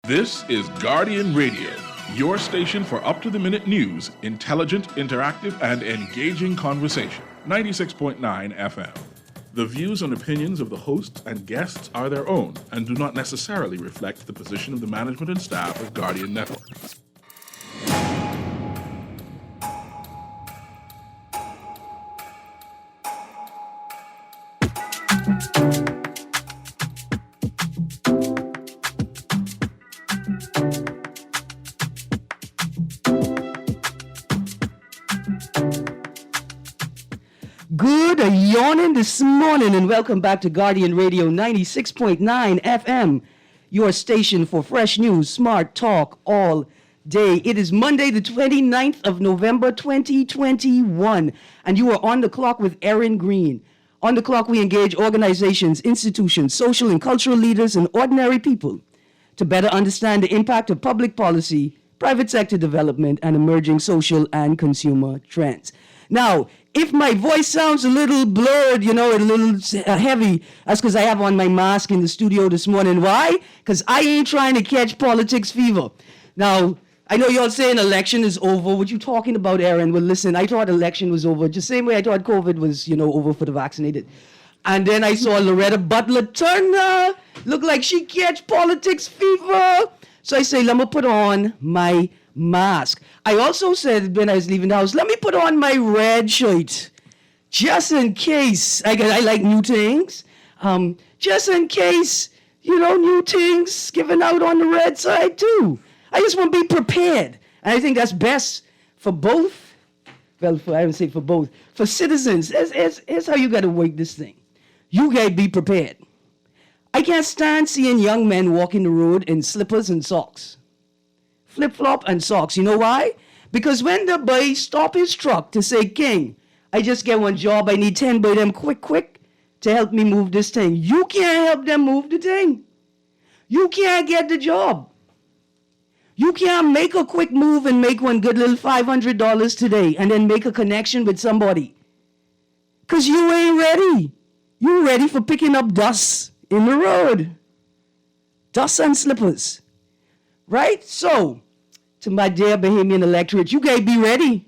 This is Guardian Radio, your station for up-to-the-minute news, intelligent, interactive, and engaging conversation. 96.9 FM. The views and opinions of the hosts and guests are their own and do not necessarily reflect the position of the management and staff of Guardian Network. Good yawning this morning and welcome back to Guardian Radio 96.9 FM, your station for fresh news, smart talk all day. It is Monday, the 29th of November, 2021, and you are on the clock with Erin, Greene. On the clock, we engage organizations, institutions, social and cultural leaders, and ordinary people to better understand the impact of public policy, private sector development, and emerging social and consumer trends. Now, if my voice sounds a little blurred, a little heavy, that's because I have on my mask in the studio this morning. Why? Because I ain't trying to catch politics fever. Now, I know y'all saying election is over. What you talking about, Erin? Well, listen, I thought election was over, just the same way I thought COVID was, over for the vaccinated. And then I saw Loretta Butler Turner look like she catch politics fever. So I say, let me put on my mask. I also said when I was leaving the house, let me put on my red shirt, just in case. I like new things. Just in case, new things given out on the red side too. I just want to be prepared. And I think that's best for both. Well, I don't say for both. For citizens, here's how you got to work this thing. You got to be prepared. I can't stand seeing young men walking the road in slippers and socks. Flip-flop and socks. You know why? Because when the boy stop his truck to say, King, I just get one job, I need 10 by them quick to help me move this thing. You can't help them move the thing. You can't get the job. You can't make a quick move and make one good little $500 today and then make a connection with somebody. Because you ain't ready. You ready for picking up dust in the road. Dust and slippers. Right? So, to my dear Bahamian electorate, you gotta be ready.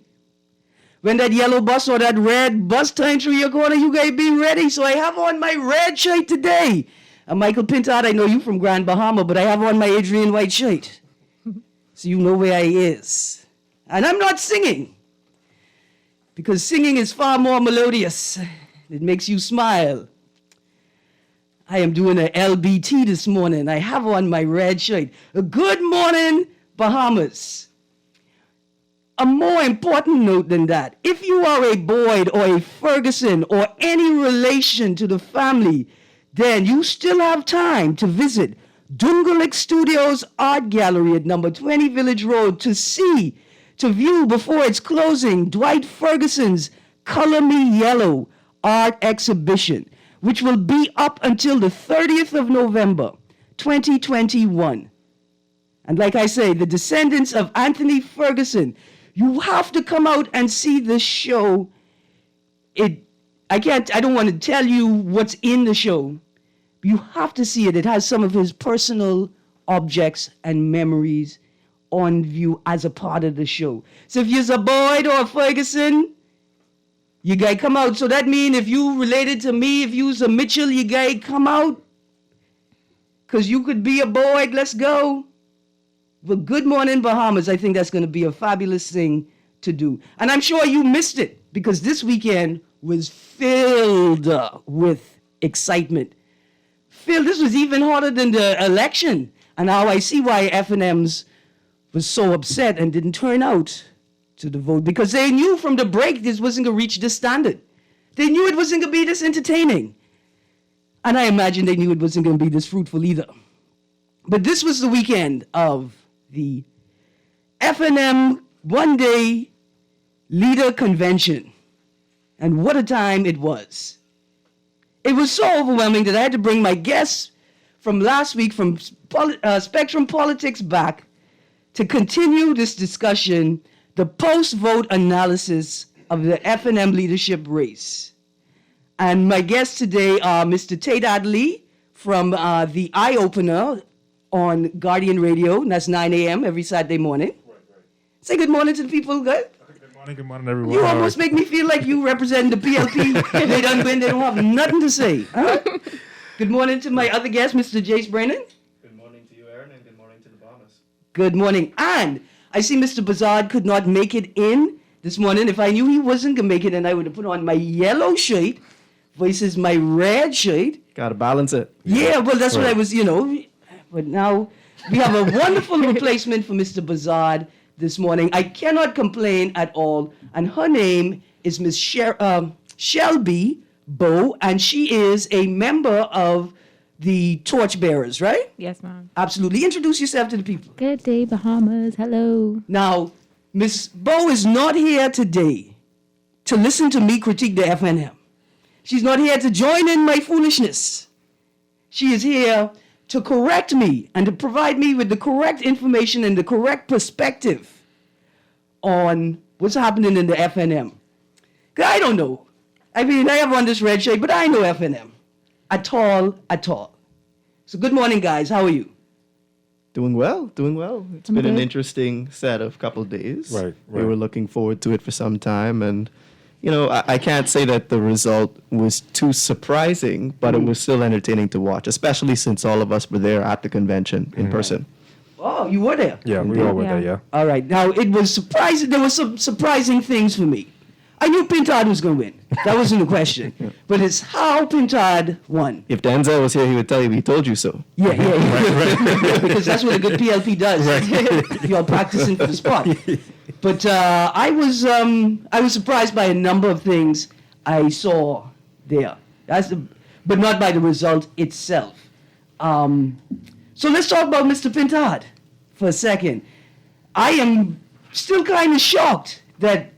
When that yellow bus or that red bus turns through your corner, you gotta be ready. So I have on my red shirt today. And Michael Pintard, I know you from Grand Bahama, but I have on my Adrian white shirt. So you know where I is. And I'm not singing. Because singing is far more melodious. It makes you smile. I am doing an LBT this morning. I have on my red shirt. Good morning, Bahamas. A more important note than that, if you are a Boyd or a Ferguson or any relation to the family, then you still have time to visit Dungulik Studios Art Gallery at number 20 Village Road to view before its closing Dwight Ferguson's Color Me Yellow art exhibition, which will be up until the 30th of November, 2021. And like I say, the descendants of Anthony Ferguson, you have to come out and see this show. I don't want to tell you what's in the show. You have to see it. It has some of his personal objects and memories on view as a part of the show. So if you're a Boyd or a Ferguson, you gotta come out. So that means if you related to me, if you's a Mitchell, you gotta come out. Because you could be a Boyd. Let's go. Well, good morning, Bahamas. I think that's going to be a fabulous thing to do. And I'm sure you missed it because this weekend was filled with excitement. This was even harder than the election. And now I see why F&Ms was so upset and didn't turn out to the vote, because they knew from the break this wasn't going to reach this standard. They knew it wasn't going to be this entertaining. And I imagine they knew it wasn't going to be this fruitful either. But this was the weekend of the F&M one-day leader convention. And what a time it was. It was so overwhelming that I had to bring my guests from last week from Spectrum Politics back to continue this discussion, the post-vote analysis of the F&M leadership race. And my guests today are Mr. Tate Adley from the Eye Opener, on Guardian Radio, and that's 9 a.m. every Saturday morning. Say good morning to the people, good? Good morning, everyone. You almost make me feel like you represent the PLP. They don't win, they don't have nothing to say. Huh? Good morning to my other guest, Mr. Jace Brennan. Good morning to you, Erin, and good morning to the Bombers. Good morning. And I see Mr. Bazard could not make it in this morning. If I knew he wasn't going to make it in, I would have put on my yellow shirt versus my red shirt. Got to balance it. Yeah, well, that's what I was, But now we have a wonderful replacement for Mr. Bazard this morning. I cannot complain at all. And her name is Miss Shelby Bow, and she is a member of the Torchbearers, right? Yes, ma'am. Absolutely. Introduce yourself to the people. Good day, Bahamas. Hello. Now, Miss Bow is not here today to listen to me critique the FNM. She's not here to join in my foolishness. She is here to correct me and to provide me with the correct information and the correct perspective on what's happening in the FNM. 'Cause I don't know. I mean, I have on this red shirt, but I know FNM. At all. So good morning, guys. How are you? Doing well. It's I'm been an good. interesting set of couple days. Right. We were looking forward to it for some time, and I can't say that the result was too surprising, but it was still entertaining to watch, especially since all of us were there at the convention in person. Oh, you were there. Yeah, we all were there, yeah. All right. Now, it was surprising. There were some surprising things for me. I knew Pintard was going to win. That wasn't a question. But it's how Pintard won. If Denzel was here, he would tell you, he told you so. Yeah. Because that's what a good PLP does. You're practicing for the spot. But I was surprised by a number of things I saw there. But not by the result itself. So let's talk about Mr. Pintard for a second. I am still kind of shocked that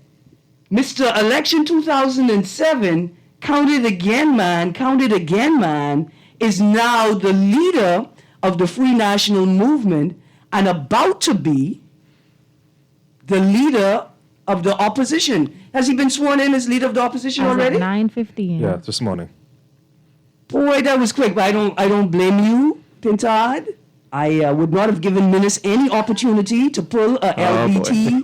Mr. Election 2007, counted again man, is now the leader of the Free National Movement and about to be the leader of the opposition. Has he been sworn in as leader of the opposition As already? of 9:15. Yeah, this morning. Boy, that was quick, but I don't blame you, Pintard. I would not have given Minnis any opportunity to pull a LBT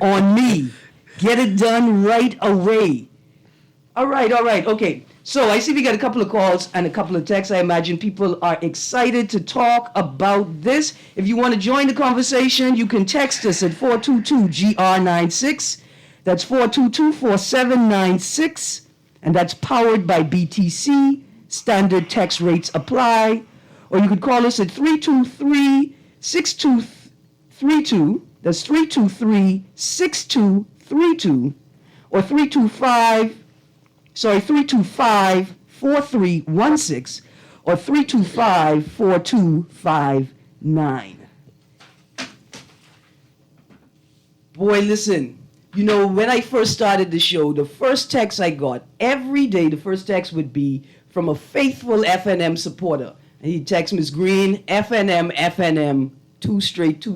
on me. Get it done right away. All right, okay. So I see we got a couple of calls and a couple of texts. I imagine people are excited to talk about this. If you want to join the conversation, you can text us at 422-GR96. That's 422-4796. And that's powered by BTC. Standard text rates apply. Or you could call us at 323-6232. That's 323-6232. Or 325-4316 or 325-4259. Boy, listen, when I first started the show, the first text I got every day, the first text would be from a faithful FNM supporter. And he'd text Ms. Greene, FNM, two straight.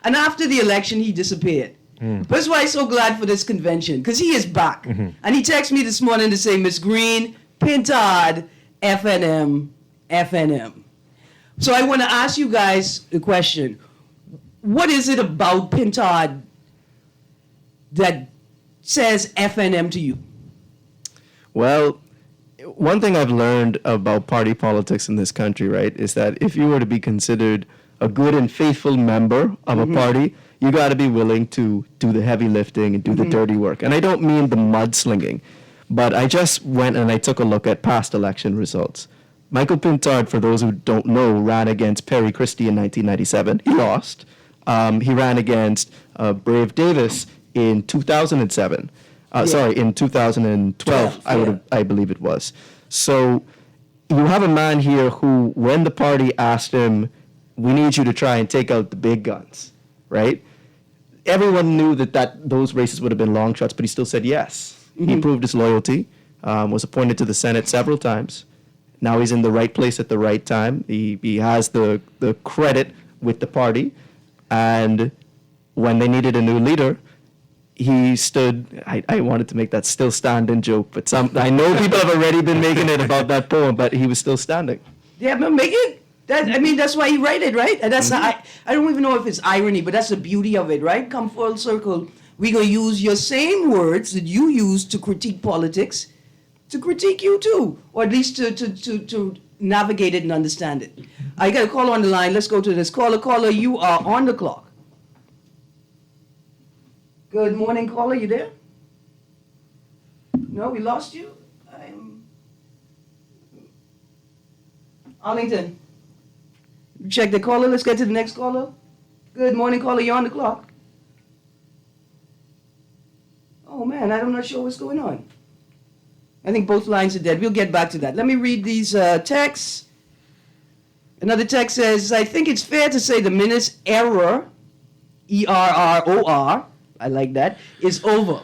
And after the election, he disappeared. That's why I'm so glad for this convention, because he is back. And he texted me this morning to say, Miss Greene, Pintard, FNM. So I want to ask you guys a question. What is it about Pintard that says FNM to you? Well, one thing I've learned about party politics in this country, right, is that if you were to be considered a good and faithful member of a party, you got to be willing to do the heavy lifting and do the dirty work. And I don't mean the mudslinging, but I just went and I took a look at past election results. Michael Pintard, for those who don't know, ran against Perry Christie in 1997. He lost. He ran against Brave Davis in 2007. In 2012, I believe it was. So you have a man here who, when the party asked him, we need you to try and take out the big guns, right? Everyone knew that those races would have been long shots, but he still said yes. He proved his loyalty, was appointed to the Senate several times. Now he's in the right place at the right time. He has the credit with the party. And when they needed a new leader, he stood. I wanted to make that still standing joke, but I know people have already been making it about that poem, but he was still standing. Yeah, but make it. That's why he wrote it, right? And that's I don't even know if it's irony, but that's the beauty of it, right? Come full circle. We're going to use your same words that you use to critique politics to critique you too, or at least to navigate it and understand it. I got a caller on the line. Let's go to this. Caller, you are on the clock. Good morning, caller. You there? No, we lost you. Arlington. Check the caller. Let's get to the next caller. Good morning, caller. You're on the clock. Oh man, I'm not sure what's going on. I think both lines are dead. We'll get back to that. Let me read these texts. Another text says, I think it's fair to say the minute's error, ERROR, I like that, is over.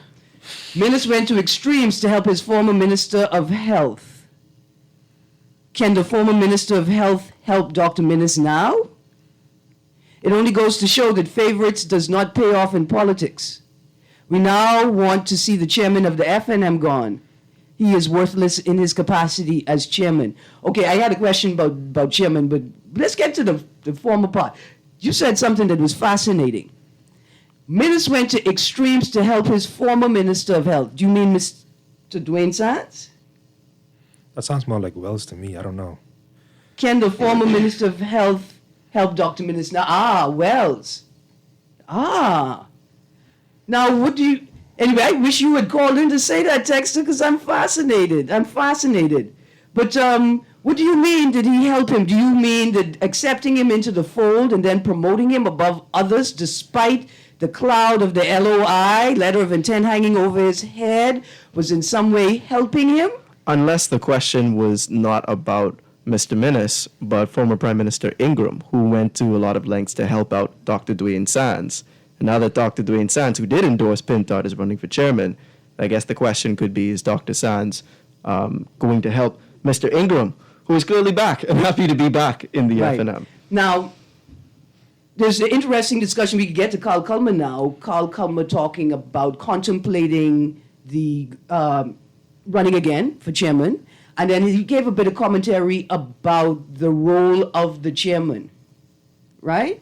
Minnis went to extremes to help his former Minister of Health. Can the former Minister of Health help Dr. Minnis now? It only goes to show that favorites does not pay off in politics. We now want to see the chairman of the FNM gone. He is worthless in his capacity as chairman. Okay, I had a question about chairman, but let's get to the former part. You said something that was fascinating. Minnis went to extremes to help his former Minister of Health. Do you mean Mr. Dwayne Sands? That sounds more like Wells to me. I don't know. Can the former Minister of Health help Dr. Minnis now? Wells. Now, what do you... Anyway, I wish you had called in to say that, Texter, because I'm fascinated. But what do you mean, did he help him? Do you mean that accepting him into the fold and then promoting him above others despite the cloud of the LOI, letter of intent hanging over his head, was in some way helping him? Unless the question was not about Mr. Minnis, but former Prime Minister Ingram, who went to a lot of lengths to help out Dr. Dwayne Sands. And now that Dr. Dwayne Sands, who did endorse Pintard, is running for chairman, I guess the question could be, is Dr. Sands going to help Mr. Ingram, who is clearly back and happy to be back in the FNM? Now, there's an interesting discussion. We could get to Carl Culmer now. Carl Culmer talking about contemplating the running again for chairman. And then he gave a bit of commentary about the role of the chairman, right?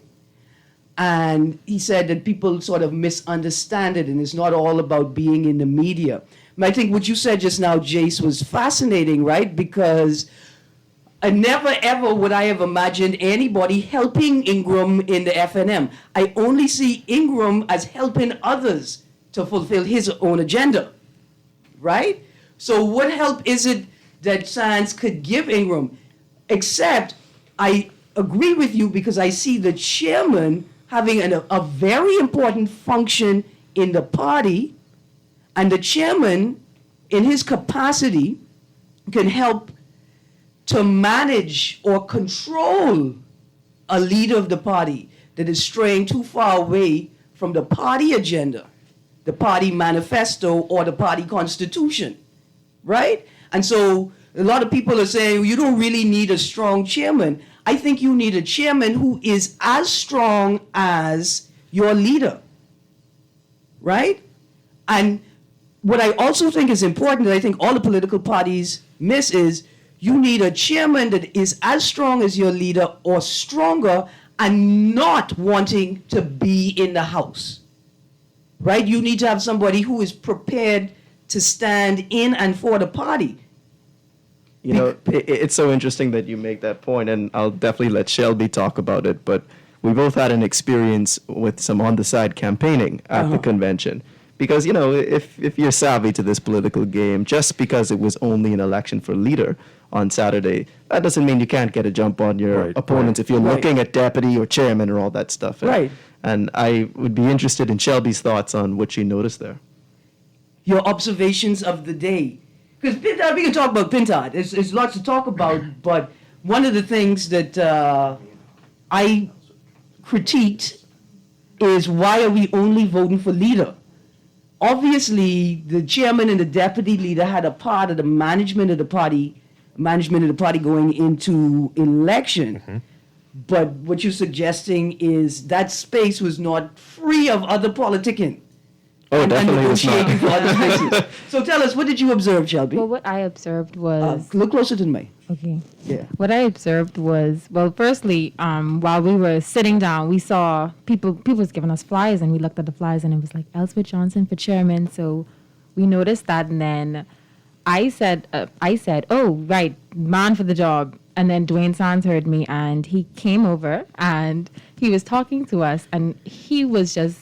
And he said that people sort of misunderstand it, and it's not all about being in the media. And I think what you said just now, Jace, was fascinating, right? Because never ever would I have imagined anybody helping Ingram in the FNM. I only see Ingram as helping others to fulfill his own agenda, right? So what help is it that Sands could give Ingram? Except I agree with you because I see the chairman having a very important function in the party, and the chairman, in his capacity, can help to manage or control a leader of the party that is straying too far away from the party agenda, the party manifesto, or the party constitution, right? And so a lot of people are saying, you don't really need a strong chairman. I think you need a chairman who is as strong as your leader, right? And what I also think is important, that I think all the political parties miss, is you need a chairman that is as strong as your leader or stronger and not wanting to be in the House, right? You need to have somebody who is prepared to stand in and for the party. You know, it's so interesting that you make that point, and I'll definitely let Shelby talk about it, but we both had an experience with some on-the-side campaigning at the convention. Because, you know, if you're savvy to this political game, just because it was only an election for leader on Saturday, that doesn't mean you can't get a jump on your opponents if you're looking at deputy or chairman or all that stuff. Right. And I would be interested in Shelby's thoughts on what she noticed there. Your observations of the day. Because Pintard, we can talk about Pintard. There's lots to talk about, but one of the things that I critiqued is, why are we only voting for leader? Obviously, the chairman and the deputy leader had a part of the management of the party going into election. Mm-hmm. But what you're suggesting is that space was not free of other politicking. Oh, and definitely was negotiating not. for other spaces. So tell us, what did you observe, Shelby? Well, what I observed was Look closer to me. okay. Yeah. What I observed was, well, firstly, while we were sitting down, we saw people was giving us flyers, and we looked at the flyers, and it was like Ellsworth Johnson for chairman. So we noticed that, and then I said, oh, right, man for the job. And then Dwayne Sands heard me, and he came over, and he was talking to us, and he was just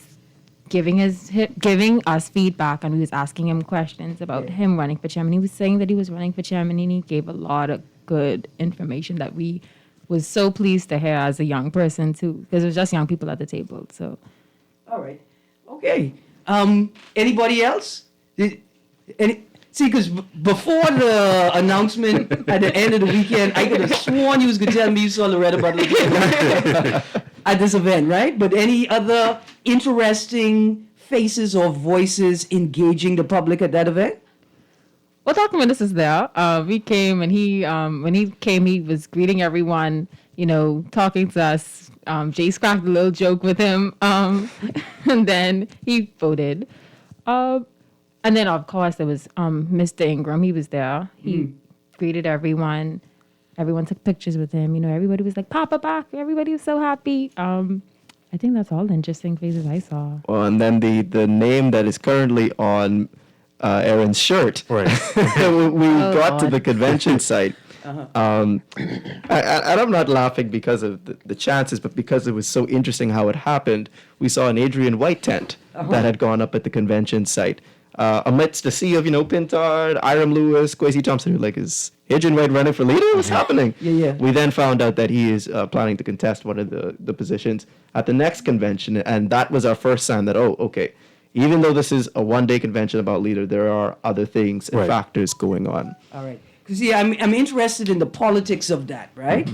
giving us feedback, and we was asking him questions about him running for chairman. He was saying that he was running for chairman, and he gave a lot of good information that we was so pleased to hear as a young person too, because it was just young people at the table. So, All right. Okay. Anybody else? See, because before the announcement at the end of the weekend, I could have sworn you was going to tell me you saw Loretta Butler at this event, right? But any other interesting faces or voices engaging the public at that event? well, Dr. Minister is there. We came, and he when he came, he was greeting everyone, talking to us. Jace cracked a little joke with him, and then he voted. And then, of course, there was Mr. Ingram. He was there. He greeted everyone. Everyone took pictures with him. Everybody was like, Papa back. Everybody was so happy. I think that's all the interesting faces I saw. Well, and then the name that is currently on Erin's shirt. Right. we got to Lord. the convention site. And I'm not laughing because of the chances, but because it was so interesting how it happened. We saw an Adrian White tent that had gone up at the convention site. Amidst a sea of, Pintard, Iram Lewis, Kwesi Thompson, who is Adrian White running for leader? What's happening? Yeah. We then found out that he is planning to contest one of the positions at the next convention, and that was our first sign that, okay, even though this is a one-day convention about leader, there are other things and Right. factors going on. All right. Because, I'm interested in the politics of that, right?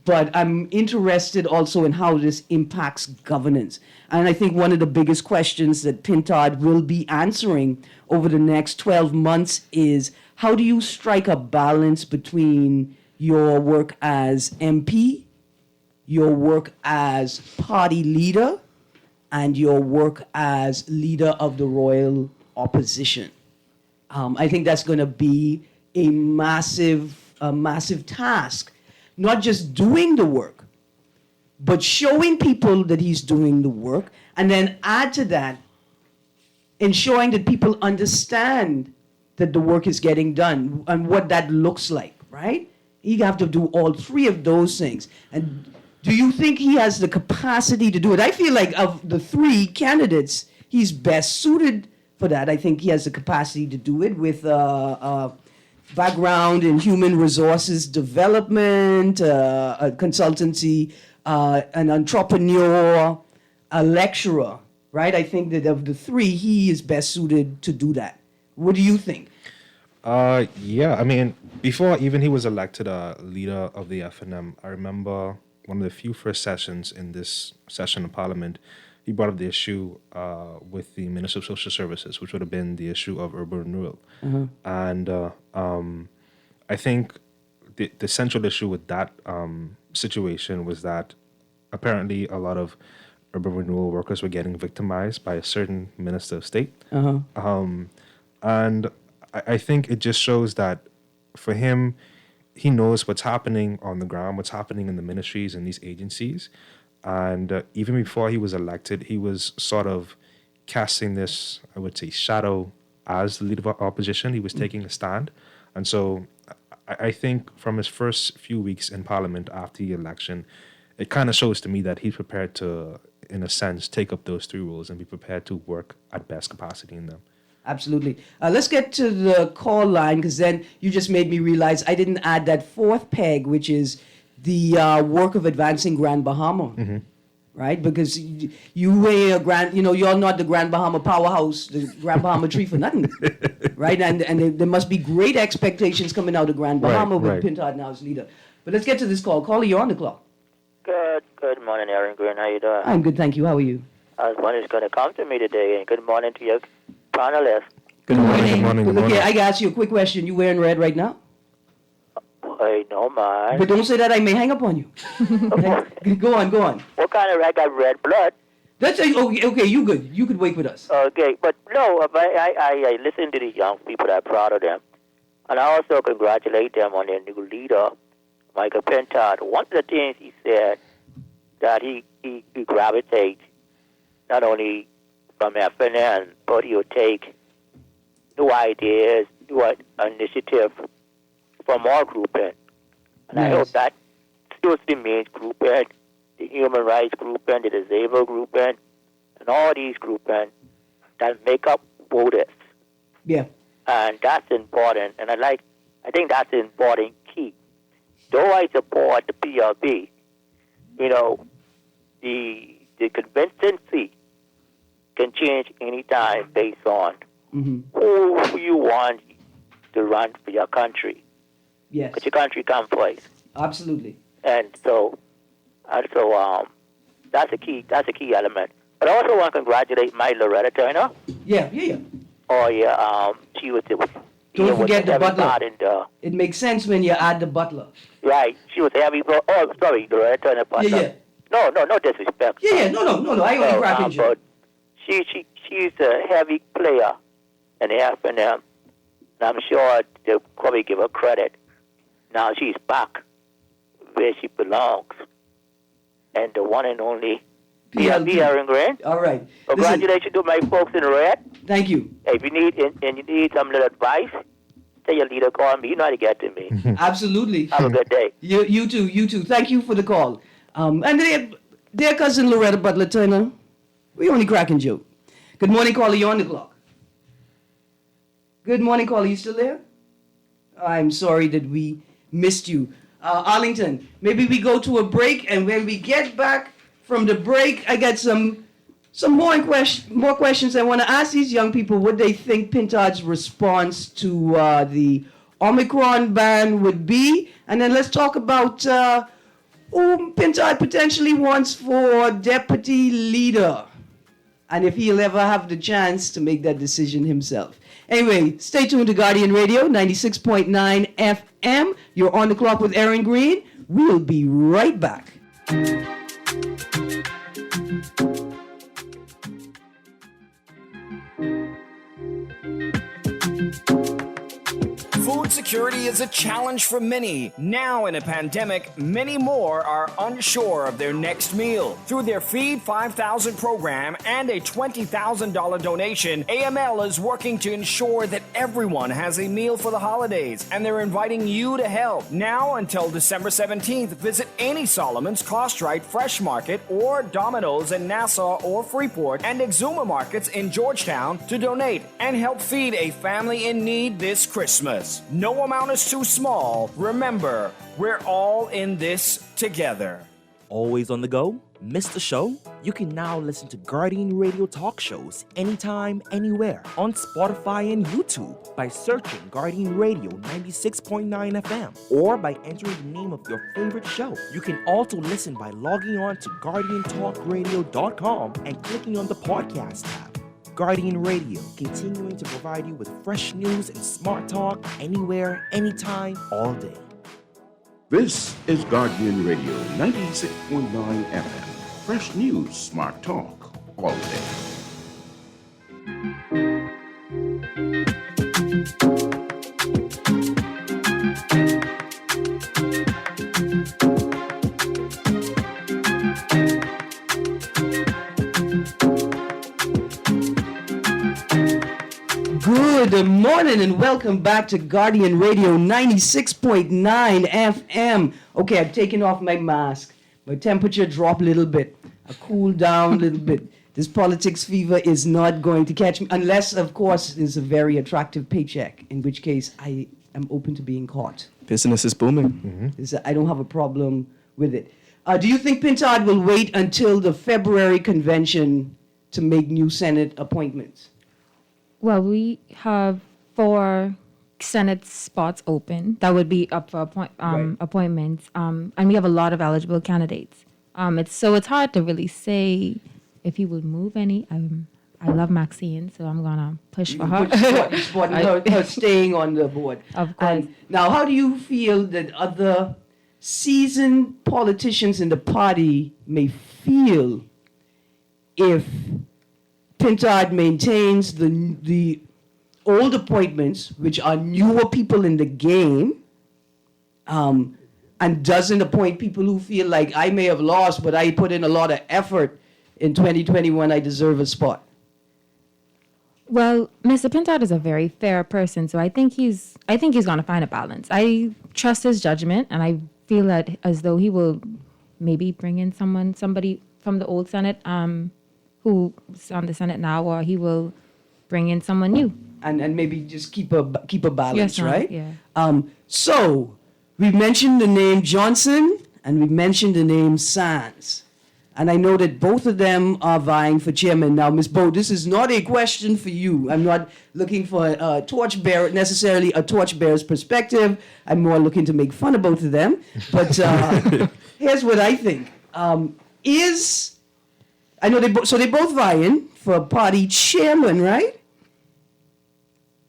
But I'm interested also in how this impacts governance. And I think one of the biggest questions that Pintard will be answering over the next 12 months is, how do you strike a balance between your work as MP, your work as party leader, and your work as leader of the royal opposition? I think that's going to be a massive task. Not just doing the work, but showing people that he's doing the work, and then add to that, ensuring that people understand that the work is getting done and what that looks like, right? You have to do all three of those things. And do you think he has the capacity to do it? I feel like of the three candidates, he's best suited for that. I think he has the capacity to do it with background in human resources development, a consultancy, an entrepreneur, a lecturer, right? I think that of the three, he is best suited to do that. What do you think? Yeah, I mean, before even he was elected leader of the FNM, I remember one of the few first sessions in this session of Parliament, he brought up the issue with the Minister of Social Services, which would have been the issue of urban renewal. And I think the central issue with that situation was that apparently a lot of urban renewal workers were getting victimized by a certain minister of state. And I think it just shows that for him, he knows what's happening on the ground, what's happening in the ministries and these agencies. And even before he was elected, he was sort of casting this, I would say, shadow as the leader of opposition. He was taking a stand. And so I think from his first few weeks in Parliament after the election, it kind of shows to me that he's prepared to, in a sense, take up those three roles and be prepared to work at best capacity in them. Absolutely. Let's get to the call line, because then you just made me realize I didn't add that fourth peg, which is the work of advancing Grand Bahama, right? Because you weigh a Grand, you're not the Grand Bahama powerhouse, the Grand Bahama tree for nothing, right? And there must be great expectations coming out of Grand Bahama with right. Pintard now as leader. But let's get to this call. Caller, you're on the clock. Good morning, Erin, Greene. How you doing? I'm good, thank you. How are you? I was wondering who's going to come to me today, and good morning to your panelists. Good morning. Good morning. Good Look morning. here, I got to ask you a quick question. You wearing red right now? I don't But mind. don't say that, I may hang up on you. Okay? Go on. What kind of red? I got red blood. That's okay. You good? You could wait with us. Okay, but no, I listen to the young people. I'm proud of them. And I also congratulate them on their new leader, Michael Pentard. One of the things he said that he gravitates not only from FNN, but he'll take new ideas, new initiative from our grouping. And I hope that still remains grouping, the human rights grouping, the disabled grouping, and all these grouping that make up voters. Yeah. And that's important. And I think that's an important key. Though I support the PLB, the consistency can change anytime based on who you want to run for your country. Yes. Because your country comes first. Absolutely. And so that's a key element. But I also want to congratulate my Loretta Turner. Yeah. Oh yeah, she was. Don't forget the butler. And, it makes sense when you add the butler. right, she was heavy. Oh, sorry, Loretta Turner butler. Yeah. No disrespect. Yeah. No. I only cracking you. But she's a heavy player in the FNM, and I'm sure they'll probably give her credit. Now she's back where she belongs, and the one and only PLB Erin Greene. All right. Congratulations to my folks in red. Thank you. If you need some little advice, tell your leader call me. You know how to get to me. Absolutely. Have a good day. You too. Thank you for the call. And their cousin Loretta Butler Turner, we only cracking joke. Good morning, caller. You're on the clock. Good morning, caller. You still there? I'm sorry that we missed you. Arlington, maybe we go to a break, and when we get back from the break, I got some more questions I want to ask these young people what they think Pintard's response to the Omicron ban would be. And then let's talk about who Pintard potentially wants for deputy leader. And if he'll ever have the chance to make that decision himself. Anyway, stay tuned to Guardian Radio 96.9 FM. You're on the clock with Erin Greene. We'll be right back. Food security is a challenge for many. Now in a pandemic, many more are unsure of their next meal. Through their Feed 5,000 program and a $20,000 donation, AML is working to ensure that everyone has a meal for the holidays, and they're inviting you to help. Now until December 17th, visit any Solomon's, Costrite, Fresh Market, or Domino's in Nassau or Freeport, and Exuma Markets in Georgetown to donate and help feed a family in need this Christmas. No amount is too small. Remember, we're all in this together. Always on the go? Missed the show? You can now listen to Guardian Radio talk shows anytime, anywhere on Spotify and YouTube by searching Guardian Radio 96.9 FM or by entering the name of your favorite show. You can also listen by logging on to GuardianTalkRadio.com and clicking on the podcast tab. Guardian Radio, continuing to provide you with fresh news and smart talk anywhere, anytime, all day. This is Guardian Radio 96.9 FM. Fresh news, smart talk, all day. Good morning and welcome back to Guardian Radio 96.9 FM. Okay, I've taken off my mask. My temperature dropped a little bit. I cooled down a little bit. This politics fever is not going to catch me unless, of course, there's a very attractive paycheck, in which case I am open to being caught. Business is booming. I don't have a problem with it. Do you think Pintard will wait until the February convention to make new Senate appointments? Well, we have 4 Senate spots open that would be up for appointments, and we have a lot of eligible candidates. It's hard to really say if he would move any. I love Maxine, so I'm gonna push for her. You're supporting her staying on the board. Of course. And now, how do you feel that other seasoned politicians in the party may feel if Pintard maintains the old appointments, which are newer people in the game, and doesn't appoint people who feel like I may have lost, but I put in a lot of effort in 2021, I deserve a spot. Well, Mr. Pintard is a very fair person, so I think he's going to find a balance. I trust his judgment, and I feel that as though he will maybe bring in somebody from the old Senate, who's on the Senate now, or he will bring in someone new. And maybe just keep a balance, Yes, ma'am. right? Yeah. So we mentioned the name Johnson and we mentioned the name Sands. And I know that both of them are vying for chairman. Now, Ms. Bo, this is not a question for you. I'm not looking for necessarily a torchbearer's perspective. I'm more looking to make fun of both of them. But here's what I think. I know they're both vying for party chairman, right?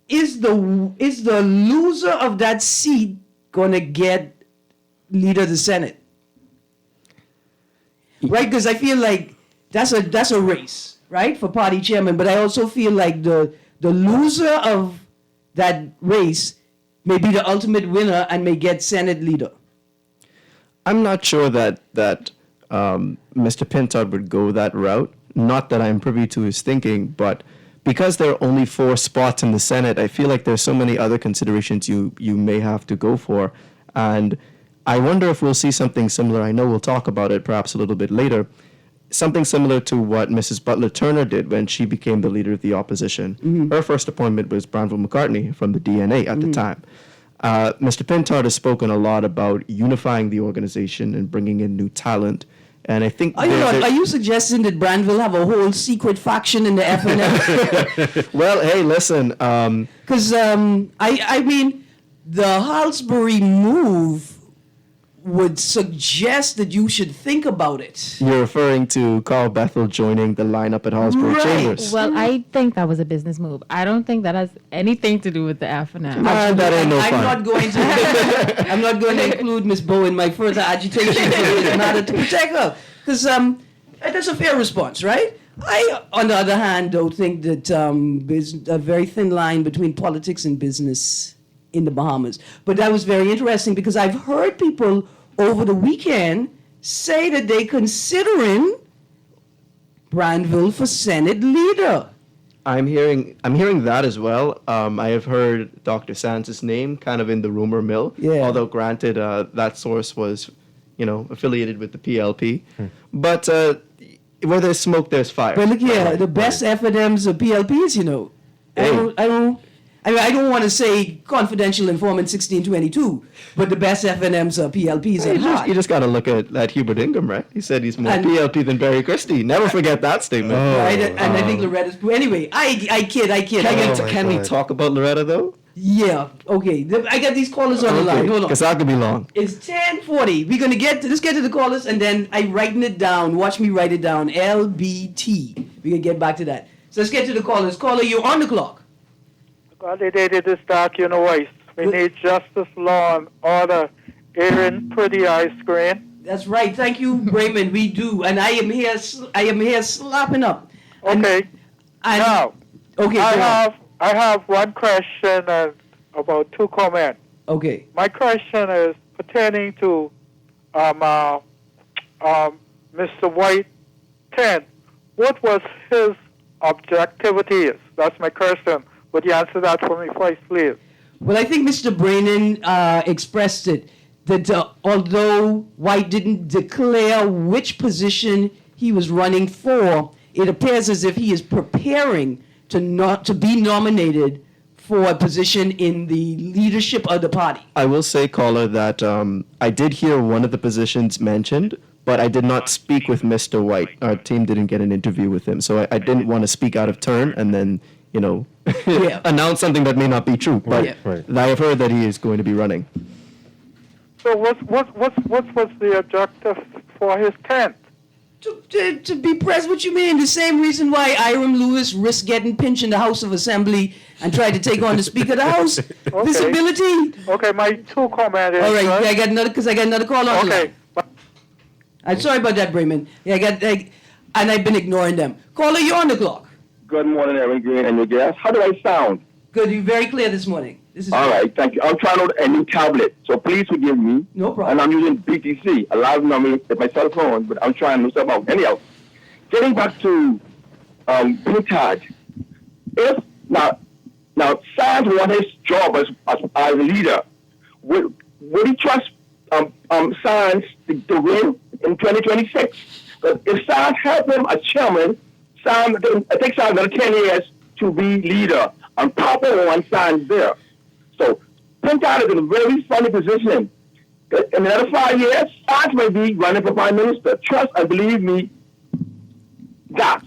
Is the loser of that seat going to get leader of the Senate? Right, because I feel like that's a race, right, for party chairman. But I also feel like the loser of that race may be the ultimate winner and may get Senate leader. I'm not sure that Mr. Pintard would go that route. Not that I'm privy to his thinking, but because there are only 4 spots in the Senate, I feel like there's so many other considerations you may have to go for. And I wonder if we'll see something similar. I know we'll talk about it perhaps a little bit later. Something similar to what Mrs. Butler Turner did when she became the leader of the opposition. Mm-hmm. Her first appointment was Granville McCartney from the DNA at the time. Mr. Pintard has spoken a lot about unifying the organization and bringing in new talent. And I think... Are you suggesting that Branville have a whole secret faction in the FNL? Well, hey, listen. Because, I mean, the Halsbury move would suggest that you should think about it. You're referring to Carl Bethel joining the lineup at Halsbury Chambers. Well, I think that was a business move. I don't think that has anything to do with the FNL. That ain't no fun. I'm not going to include Ms. Bow in my further agitation for this matter to protect her. Because that's a fair response, right? I, on the other hand, don't think that there's a very thin line between politics and business in the Bahamas. But that was very interesting because I've heard people over the weekend say that they're considering Branville for Senate leader. I'm hearing that as well. I have heard Dr. Sands' name kind of in the rumor mill. Yeah. Although granted, that source was, affiliated with the PLP. But where there's smoke, there's fire. But look here, the best FNMs are PLPs, Hey. I don't want to say confidential informant 1622, but the best FNMs are PLPs at heart. You just got to look at Hubert Ingham, right? He said he's more PLP than Barry Christie. Never forget that statement. Right, and I think Loretta's... Anyway, I kid. Can we talk about Loretta, though? Yeah, okay. I got these callers on the line. Hold on. Because that could be long. It's 10:40. We're going to let's get to the callers, and then I'm writing it down. Watch me write it down. LBT. We're going to get back to that. So let's get to the callers. Caller, you're on the clock. Consolidated this dark voice. We need justice, law, and order. Erin, pretty ice cream. That's right. Thank you, Raymond. We do, and I am here slapping up. Okay. Now, okay. I have one question and about 2 comments. Okay. My question is pertaining to Mr. White 10. What was his objectivities? That's my question. Would you answer that for me first, please? Well, I think Mr. Brannon expressed it, that although White didn't declare which position he was running for, it appears as if he is preparing to be nominated for a position in the leadership of the party. I will say, caller, that I did hear one of the positions mentioned, but I did not speak with Mr. White. Our team didn't get an interview with him, so I didn't want to speak out of turn and then, announce something that may not be true. But I have heard that he is going to be running. So what was the objective for his 10th? To be pressed, what you mean? The same reason why Hiram Lewis risked getting pinched in the House of Assembly and tried to take on the Speaker of the House. Okay. Visibility. Okay, my 2 comments. All right, yeah, I got another call on the line. Okay. I'm sorry about that, Brayman. Yeah, and I've been ignoring them. Caller, you're on the clock. Good morning, Erin, Greene, and your guest. How do I sound? Good, you're very clear this morning. This is All right, thank you. I'm trying out a new tablet, so please forgive me. No problem. And I'm using BTC. A lot of them with my cell phone, but I'm trying to stuff out. Anyhow, getting back to Pintard. If now Sands won his job as a leader, would he trust Sands to win in 2026? Because if Sands helped him as chairman, it takes Sands another 10 years to be leader, and Papa wants Sands there. So Pintard is in a very funny position. In another 5 years, Sands may be running for prime minister. Trust and believe me, that.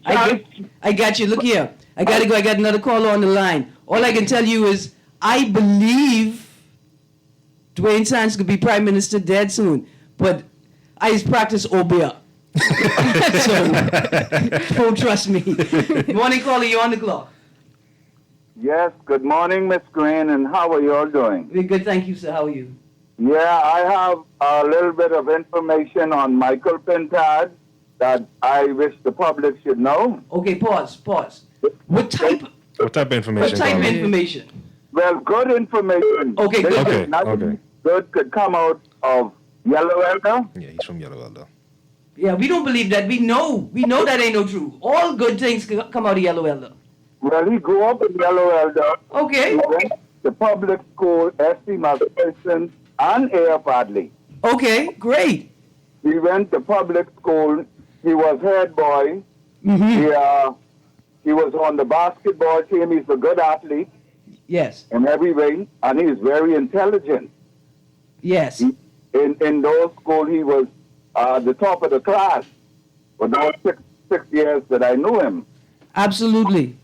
I got you. Look here. I got to go. I got another caller on the line. All I can tell you is I believe Dwayne Sands could be prime minister dead soon. But I practice Obia. So don't trust me. Morning caller, you're on the clock. Yes, good morning, Miss Greene, and how are you all doing? We're good, thank you, sir. How are you? Yeah, I have a little bit of information on Michael Pintard that I wish the public should know. Okay, pause. What type of information? Well, good information. Okay, good. Okay. Good could come out of Yellow Elder. Yeah, he's from Yellow Elder. Yeah, we don't believe that. We know that ain't no true. All good things come out of Yellow Elder. Well, he grew up in Yellow Elder. Okay. He went to public school, S.C. Matheson, and A.F. Adley. Okay, great. He went to public school. He was head boy. Mm-hmm. He was on the basketball team. He's a good athlete. Yes. In every way, and he's very intelligent. Yes. In those schools, he was the top of the class for those six years that I knew him. Absolutely.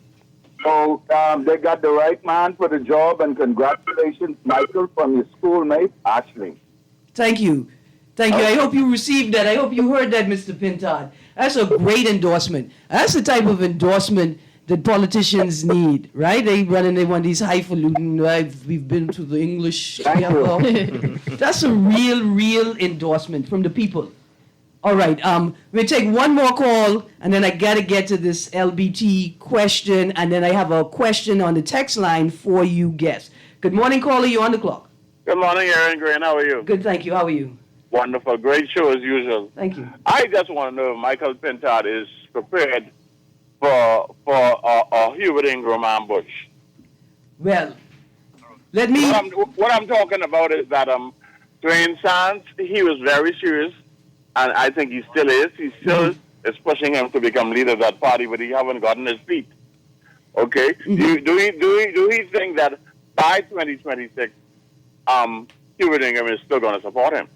So they got the right man for the job, and congratulations, Michael, from your schoolmate, Ashley. Thank you. I hope you received that. I hope you heard that, Mr. Pintard. That's a great endorsement. That's the type of endorsement that politicians need, right? They want these highfalutin, we've been to the English. That's a real endorsement from the people. All right, we'll take one more call, and then I got to get to this LBT question, and then I have a question on the text line for you guests. Good morning, caller. You're on the clock. Good morning, Erin, Greene. How are you? Good, thank you. How are you? Wonderful. Great show as usual. Thank you. I just want to know if Michael Pintard is prepared for a Hubert Ingram ambush. Well, let me... What I'm talking about is that Dwayne Sands, he was very serious, and I think he still is. He still is pushing him to become leader of that party, but he haven't gotten his feet. Okay? Do we think that by 2026, Hubert Ingram is still going to support him?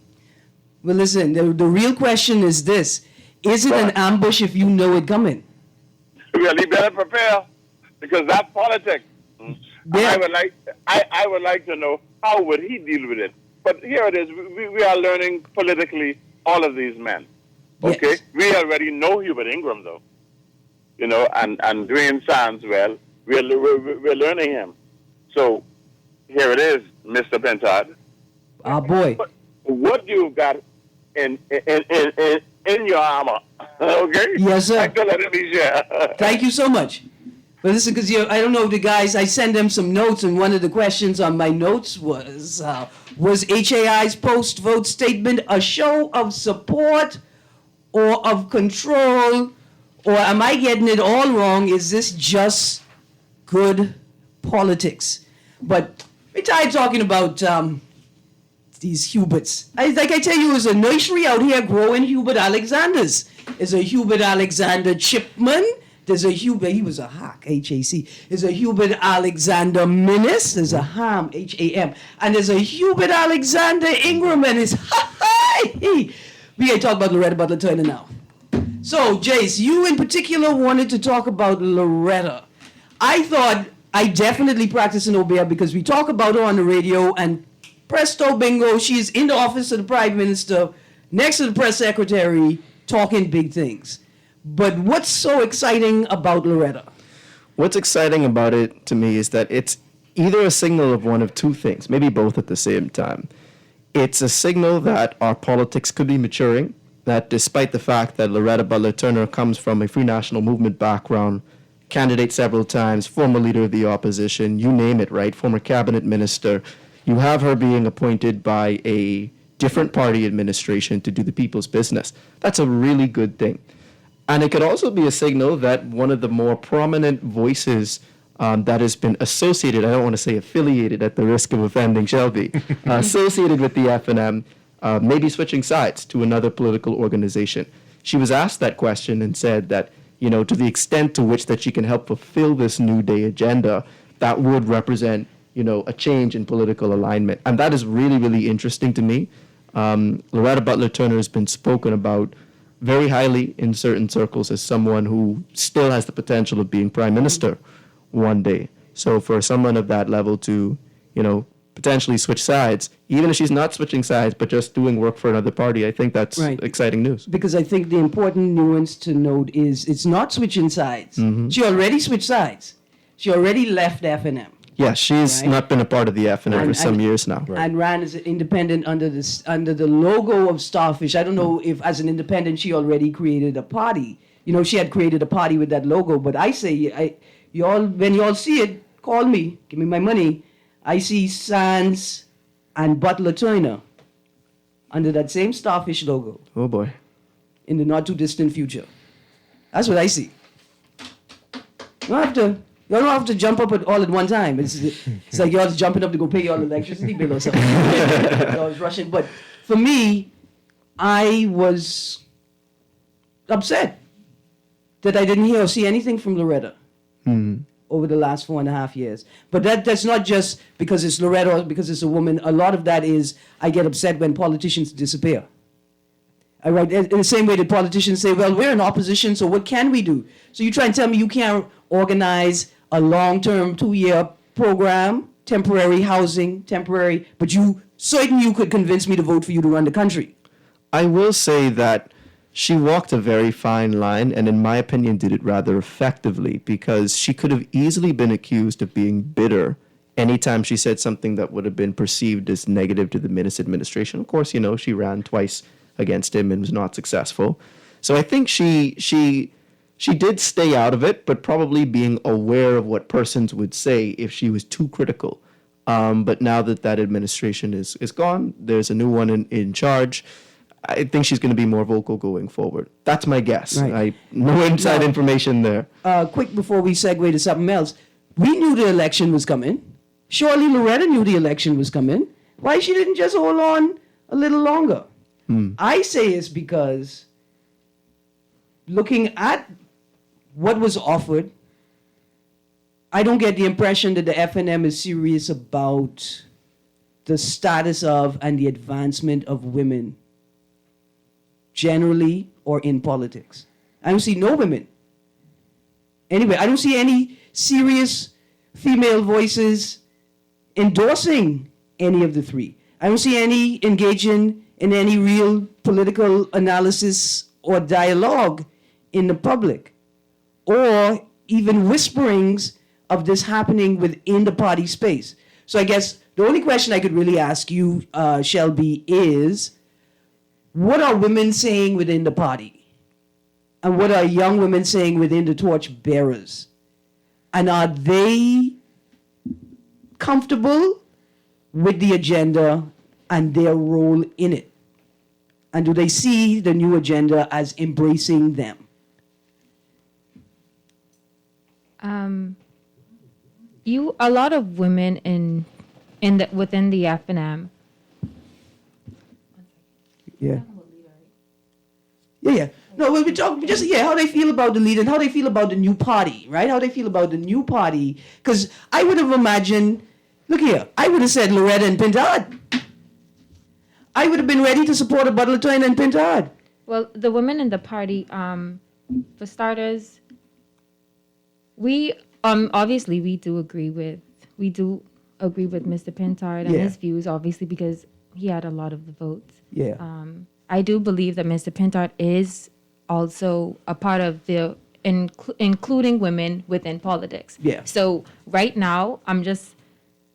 Well, listen, the real question is this. Is it an ambush if you know it coming? Well, he better prepare, because that's politics. Yeah. I would like to know how would he deal with it. But here it is. We are learning politically all of these men. Okay? Yes. We already know Hubert Ingram, though. You know, and Dwayne Sands, well, we're learning him. So here it is, Mr. Pintard. Ah, boy. What you got in your armor? Okay? Yes, sir. Thanks for letting me share. Thank you so much. But listen, because I don't know the guys, I send them some notes, and one of the questions on my notes was HAI's post-vote statement a show of support or of control, or am I getting it all wrong? Is this just good politics? But we're tired talking about these Huberts. Like I tell you, there's a nursery out here growing Hubert Alexanders. There's a Hubert Alexander Chipman. There's a Hubert, he was a Hack, H-A-C. There's a Hubert Alexander Minnis. There's a Ham, H-A-M. And there's a Hubert Alexander Ingram, and it's we ain't talk about Loretta Butler Turner now. So, Jace, you in particular wanted to talk about Loretta. I thought I definitely practice in Obia because we talk about her on the radio, and presto bingo, she's in the office of the Prime Minister, next to the press secretary, talking big things. But what's so exciting about Loretta? What's exciting about it to me is that it's either a signal of one of two things, maybe both at the same time. It's a signal that our politics could be maturing, that despite the fact that Loretta Butler Turner comes from a Free National Movement background, candidate several times, former leader of the opposition, you name it, right? Former cabinet minister. You have her being appointed by a different party administration to do the people's business. That's a really good thing. And it could also be a signal that one of the more prominent voices that has been associated, I don't want to say affiliated at the risk of offending Shelby, associated with the FNM, maybe switching sides to another political organization. She was asked that question and said that, to the extent to which that she can help fulfill this New Day agenda, that would represent, a change in political alignment. And that is really, really interesting to me. Loretta Butler Turner has been spoken about very highly in certain circles as someone who still has the potential of being prime minister one day. So for someone of that level to, potentially switch sides, even if she's not switching sides, but just doing work for another party, I think that's exciting news. Because I think the important nuance to note is it's not switching sides. She already switched sides. She already left FNM. Yeah, she's not been a part of the FNM for some years now. And ran as an independent under the logo of Starfish. I don't know if as an independent she already created a party. She had created a party with that logo. But I say, when y'all see it, call me, give me my money. I see Sands and Butler Turner under that same Starfish logo. Oh boy. In the not too distant future. That's what I see. You don't have to jump up all at one time. It's like y'all jumping up to go pay your electricity bill or something. So I was rushing. But for me, I was upset that I didn't hear or see anything from Loretta over the last 4.5 years. But that's not just because it's Loretta or because it's a woman. A lot of that is I get upset when politicians disappear. All right. In the same way that politicians say, well, we're in opposition, so what can we do? So you try and tell me you can't organize a long-term 2-year program, temporary housing, but you could convince me to vote for you to run the country. I will say that she walked a very fine line, and in my opinion did it rather effectively, because she could have easily been accused of being bitter anytime she said something that would have been perceived as negative to the Minnis administration. Of course, she ran twice against him and was not successful. So I think she did stay out of it, but probably being aware of what persons would say if she was too critical. But now that administration is gone, there's a new one in charge. I think she's going to be more vocal going forward. That's my guess. Right. No inside information there. Quick before we segue to something else, we knew the election was coming. Surely Loretta knew the election was coming. Why she didn't just hold on a little longer? I say it's because looking at what was offered, I don't get the impression that the FNM is serious about the status of and the advancement of women generally or in politics. I don't see no women. Anyway, I don't see any serious female voices endorsing any of the three. I don't see any engaging in any real political analysis or dialogue in the public, or even whisperings of this happening within the party space. So I guess the only question I could really ask you, Shelby, is what are women saying within the party? And what are young women saying within the torch bearers? And are they comfortable with the agenda and their role in it? And do they see the new agenda as embracing them? A lot of women within the FNM. Yeah. No, we talk just how they feel about the leader and how they feel about the new party, right? How they feel about the new party. Because I would have imagined, look here, I would have said Loretta and Pintard. I would have been ready to support a Butler Turner and Pintard. Well, the women in the party, for starters, we obviously we do agree with Mr. Pintard and his views, obviously, because he had a lot of the votes. Yeah. I do believe that Mr. Pintard is also a part of the including women within politics. Yeah. So right now,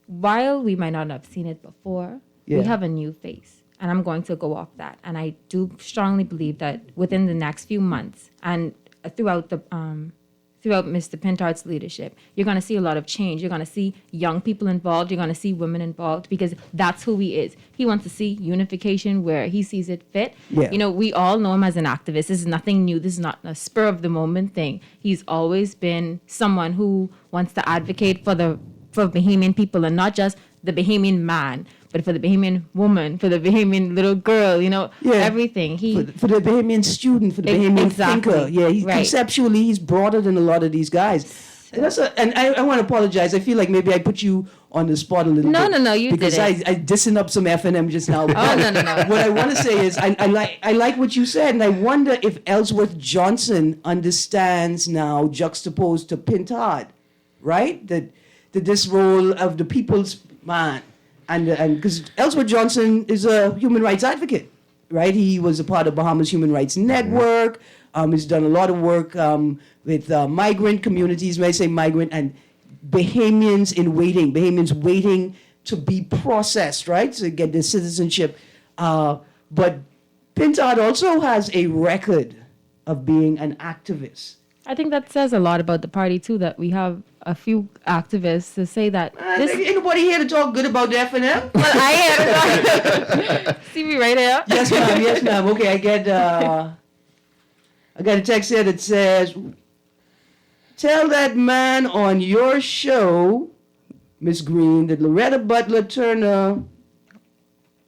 while we might not have seen it before, we have a new face. and I'm going to go off that. And I do strongly believe that within the next few months and throughout Mr. Pintard's leadership, you're going to see a lot of change. You're going to see young people involved. You're going to see women involved, because that's who he is. He wants to see unification where he sees it fit. Yeah. You know, we all know him as an activist. This is nothing new. This is not a spur of the moment thing. He's always been someone who wants to advocate for Bahamian people, and not just the Bahamian man, but for the Bahamian woman, for the Bahamian little girl, everything. For the Bahamian student, for the Bahamian thinker. Yeah, conceptually, he's broader than a lot of these guys. And I want to apologize. I feel like maybe I put you on the spot a little bit. No, you did because it. I dissing up some FNM just now. No. What I want to say is I like what you said, and I wonder if Ellsworth Johnson understands now, juxtaposed to Pintard, right? That this role of the people's man. And because Ellsworth Johnson is a human rights advocate, right? He was a part of Bahamas Human Rights Network. He's done a lot of work with migrant communities. When I say migrant, and Bahamians waiting to be processed, right? To get their citizenship. But Pintard also has a record of being an activist. I think that says a lot about the party, too, that we have a few activists to say that. Ain't nobody here to talk good about the FNM? Well, I am. See me right here? Yes, ma'am. Okay, I got a text here that says, tell that man on your show, Miss Greene, that Loretta Butler Turner,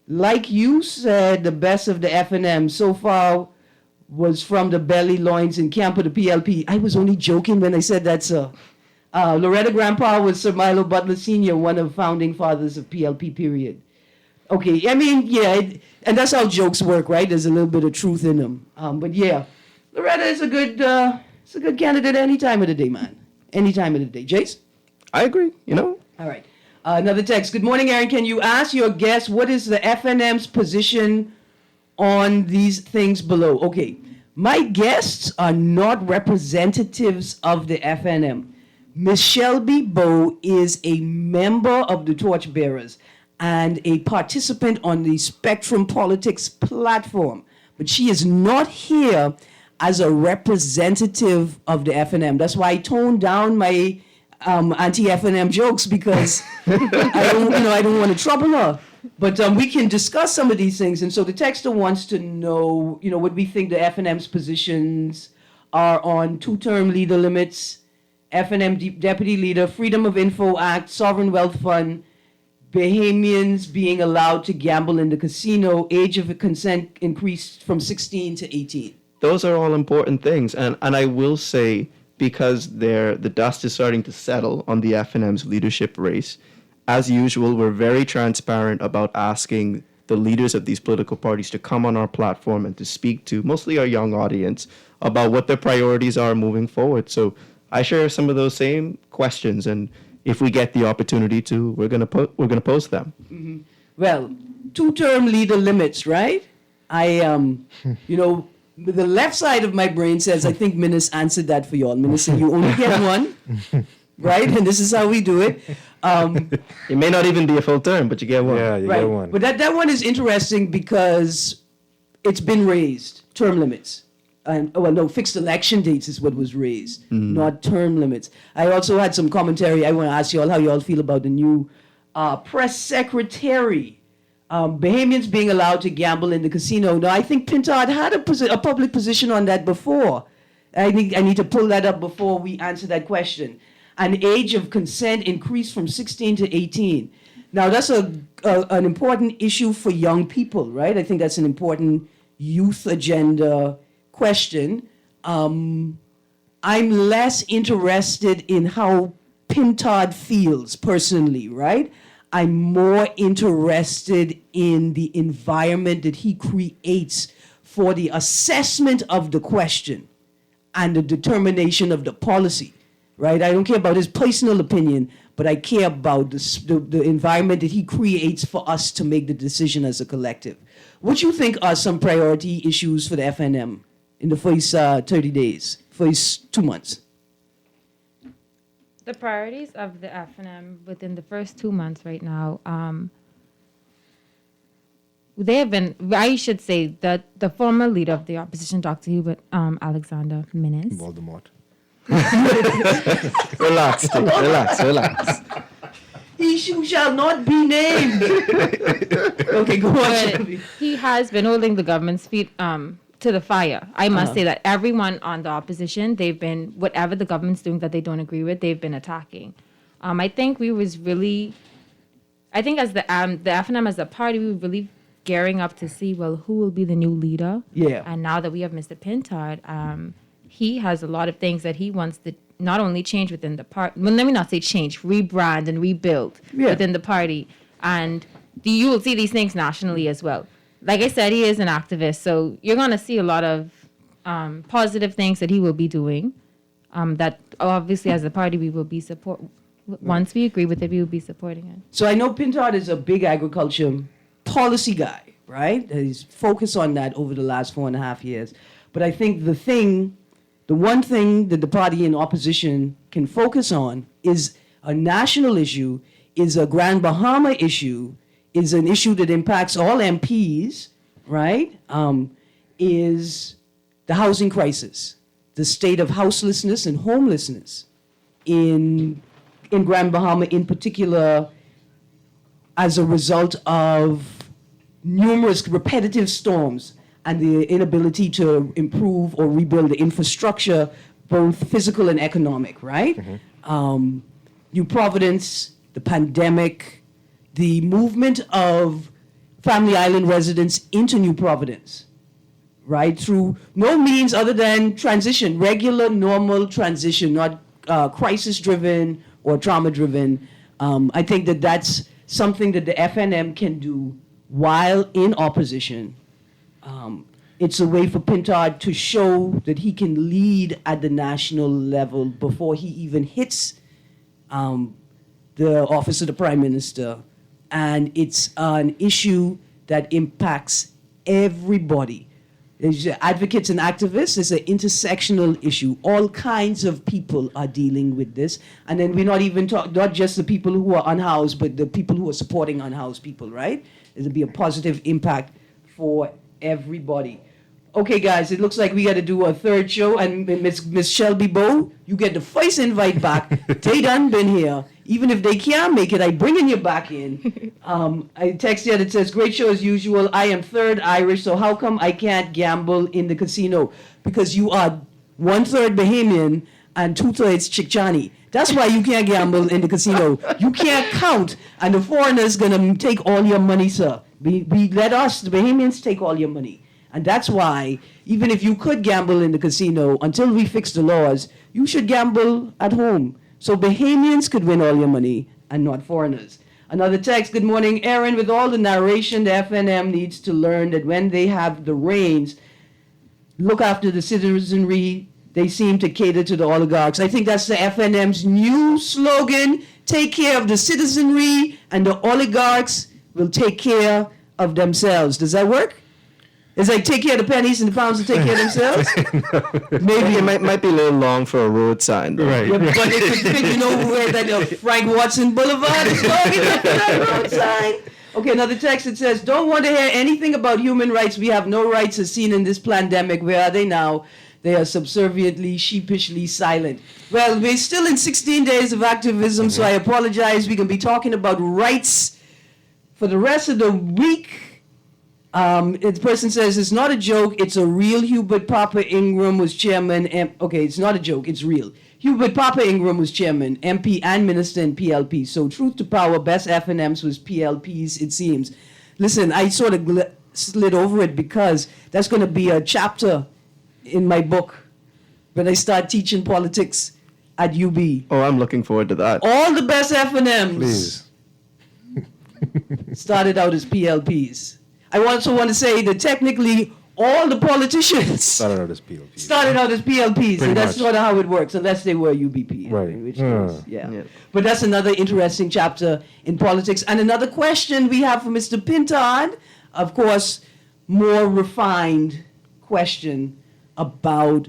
like you said, the best of the FNM so far was from the belly, loins, and camp of the PLP. I was only joking when I said that, sir. Loretta Grandpa was Sir Milo Butler Sr., one of the founding fathers of PLP, period. Okay, I mean, yeah, and that's how jokes work, right? There's a little bit of truth in them. But yeah, Loretta is a good candidate any time of the day, man. Any time of the day. Jace? I agree, All right. Another text. Good morning, Erin. Can you ask your guest what is the FNM's position on these things below? Okay, my guests are not representatives of the FNM. Miss Shelby Bowe is a member of the Torchbearers and a participant on the Spectrum Politics platform, but she is not here as a representative of the FNM. That's why I toned down my anti-FNM jokes, because I don't want to trouble her. But we can discuss some of these things. And so the texter wants to know, what we think the FNM's positions are on two-term leader limits, FNM deputy leader, Freedom of Info Act, Sovereign Wealth Fund, Bahamians being allowed to gamble in the casino, age of consent increased from 16 to 18. Those are all important things. And I will say, because the dust is starting to settle on the FNM's leadership race, as usual, we're very transparent about asking the leaders of these political parties to come on our platform and to speak to mostly our young audience about what their priorities are moving forward. So I share some of those same questions, and if we get the opportunity to, we're gonna post them. Mm-hmm. Well, two-term leader limits, right? The left side of my brain says, I think Minis answered that for y'all. Minis said, you only get one, right? And this is how we do it. It may not even be a full term, but you get one. Yeah, you get one. But that one is interesting because it's been raised, term limits. And fixed election dates is what was raised, not term limits. I also had some commentary. I want to ask y'all how y'all feel about the new press secretary. Bahamians being allowed to gamble in the casino. Now, I think Pintard had a public position on that before. I think I need to pull that up before we answer that question. An age of consent increased from 16 to 18. Now, that's an important issue for young people, right? I think that's an important youth agenda question. I'm less interested in how Pintard feels personally, right? I'm more interested in the environment that he creates for the assessment of the question and the determination of the policy, right? I don't care about his personal opinion, but I care about the environment that he creates for us to make the decision as a collective. What do you think are some priority issues for the FNM in the first 30 days, first 2 months? The priorities of the FNM within the first 2 months right now, they have been, I should say that the former leader of the opposition, Dr. Hubert Alexander Minnis. Voldemort. Relax. He shall not be named. Okay, go on. But Shelby. he has been holding the government's feet to the fire. I must say that everyone on the opposition, they've been, whatever the government's doing that they don't agree with, they've been attacking. I think as the FNM as a party, we were really gearing up to see, well, who will be the new leader? Yeah. And now that we have Mr. Pintard, he has a lot of things that he wants to not only change within the party, well, let me not say change, rebrand and rebuild within the party. And you will see these things nationally as well. Like I said, he is an activist, so you're going to see a lot of positive things that he will be doing that obviously as a party we will be once we agree with it, we will be supporting it. So I know Pintard is a big agriculture policy guy, right? He's focused on that over the last 4.5 years. But I think the one thing that the party in opposition can focus on is a national issue, is a Grand Bahama issue, is an issue that impacts all MPs, right? Is the housing crisis, the state of houselessness and homelessness in Grand Bahama in particular as a result of numerous repetitive storms and the inability to improve or rebuild the infrastructure, both physical and economic, right? Mm-hmm. New Providence, the pandemic, the movement of Family Island residents into New Providence, right? Through no means other than transition, regular, normal transition, not crisis-driven or trauma-driven. I think that that's something that the FNM can do while in opposition. It's a way for Pintard to show that he can lead at the national level before he even hits the office of the Prime Minister. And it's an issue that impacts everybody. There's advocates and activists. It's an intersectional issue. All kinds of people are dealing with this. And then we're not even not just the people who are unhoused, but the people who are supporting unhoused people, right? It'll be a positive impact for everybody. Okay, guys, it looks like we got to do a third show. And Miss Shelby Bowe, you get the first invite back. They done been here. Even if they can't make it, I bringing you back in. I text you that says, great show as usual. I am third Irish, so how come I can't gamble in the casino? Because you are 1/3 Bahamian and 2/3 Chickchani. That's why you can't gamble in the casino. You can't count, and the foreigners gonna take all your money, sir. We let us, the Bahamians, take all your money. And that's why, even if you could gamble in the casino, until we fix the laws, you should gamble at home. So Bahamians could win all your money and not foreigners. Another text, good morning, Erin. With all the narration, the FNM needs to learn that when they have the reins, look after the citizenry, they seem to cater to the oligarchs. I think that's the FNM's new slogan, take care of the citizenry and the oligarchs will take care of themselves. Does that work? It's like take care of the pennies and the pounds will take care of themselves? Maybe it might be a little long for a road sign. Though. Right. Yeah, but it could fit, you know, where that Frank Watson Boulevard is long enough for that road sign. Okay, another text that says, don't want to hear anything about human rights. We have no rights as seen in this pandemic. Where are they now? They are subserviently, sheepishly silent. Well, we're still in 16 days of activism, so I apologize. We can be talking about rights for the rest of the week. The person says, it's not a joke, it's a real. Hubert Papa Ingram was chairman. Okay, it's not a joke, it's real. Hubert Papa Ingram was chairman, MP and minister in PLP. So truth to power, best FNMs was PLPs, it seems. Listen, I sort of slid over it because that's going to be a chapter in my book when I start teaching politics at UB. Oh, I'm looking forward to that. All the best FNMs Please. started out as PLPs. I also want to say that technically all the politicians Started out as PLP. started out as PLPs, Pretty and that's much. sort of how it works, unless they were UBP. Right. Which is, yeah. But that's another interesting chapter in politics. And another question we have for Mr. Pintard, of course, more refined question about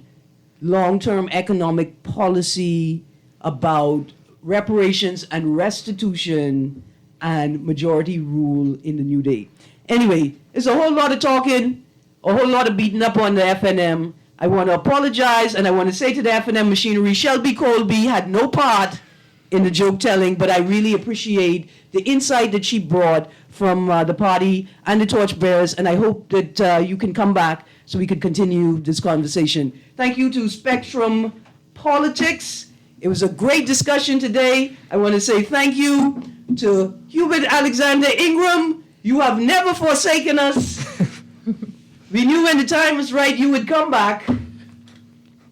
long-term economic policy, about reparations and restitution and majority rule in the New Day. Anyway, it's a whole lot of talking, a whole lot of beating up on the FNM. I want to apologize, and I want to say to the FNM machinery, Shelby Colby had no part in the joke telling, but I really appreciate the insight that she brought from the party and the torchbearers, and I hope that you can come back so we could continue this conversation. Thank you to Spectrum Politics. It was a great discussion today. I want to say thank you to Hubert Alexander Ingram. You have never forsaken us. We knew when the time was right you would come back.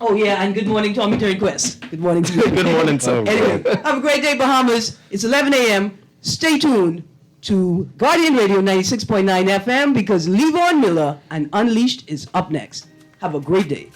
Oh yeah, and good morning, Tommy Turnquist. Good morning to you. Good morning, sir. Anyway, have a great day, Bahamas. It's 11 a.m. Stay tuned to Guardian Radio 96.9 FM because Levon Miller and Unleashed is up next. Have a great day.